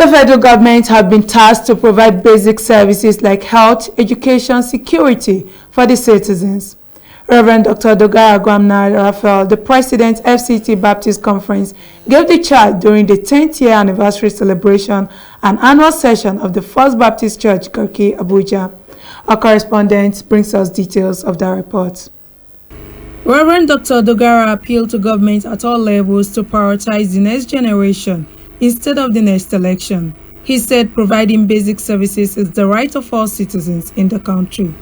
The federal government has been tasked to provide basic services like health, education, security for the citizens. Reverend Dr. Dogara Gwamna Raphael, the President FCT Baptist Conference, gave the charge during the 10th year anniversary celebration and annual session of the First Baptist Church, Garki, Abuja. Our correspondent brings us details of the report. Reverend Dr. Dogara appealed to government at all levels to prioritize the next generation instead of the next election. He said providing basic services is the right of all citizens in the country.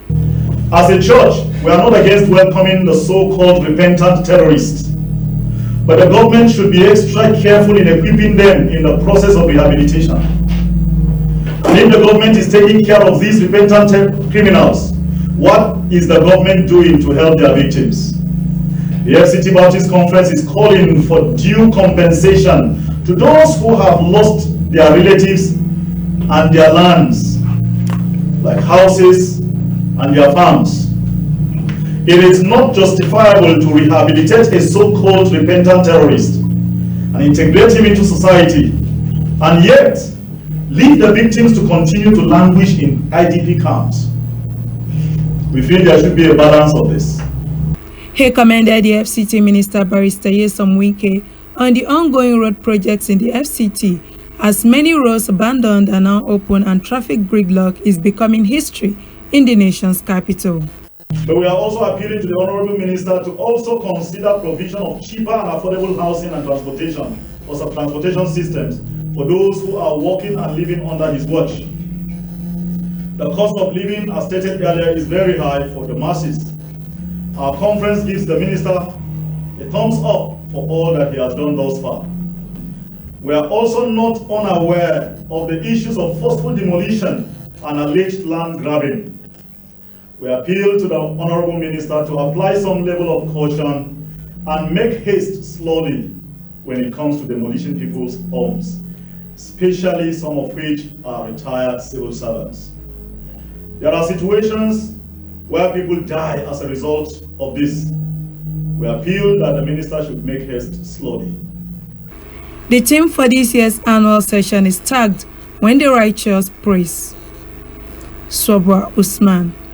As a church, we are not against welcoming the so-called repentant terrorists, but the government should be extra careful in equipping them in the process of rehabilitation. And if the government is taking care of these repentant criminals, what is the government doing to help their victims? The FCT Baptist Conference is calling for due compensation to those who have lost their relatives and their lands, like houses and their farms. It is not justifiable to rehabilitate a so-called repentant terrorist and integrate him into society, and yet leave the victims to continue to languish in IDP camps. We feel there should be a balance of this. He commended the FCT Minister Barrister Nyesom Wike on the ongoing road projects in the FCT, as many roads abandoned are now open and traffic gridlock is becoming history in the nation's capital. But we are also appealing to the Honorable Minister to also consider provision of cheaper and affordable housing and transportation or transportation systems for those who are working and living under his watch. The cost of living, as stated earlier, is very high for the masses. Our conference gives the Minister a thumbs up for all that he has done thus far. We are also not unaware of the issues of forceful demolition and alleged land grabbing. We appeal to the Honorable Minister to apply some level of caution and make haste slowly when it comes to demolishing people's homes, especially some of which are retired civil servants. There are situations where people die as a result of this. We appeal that the Minister should make haste slowly. The theme for this year's annual session is tagged "When the Righteous Praise." Swabra Usman.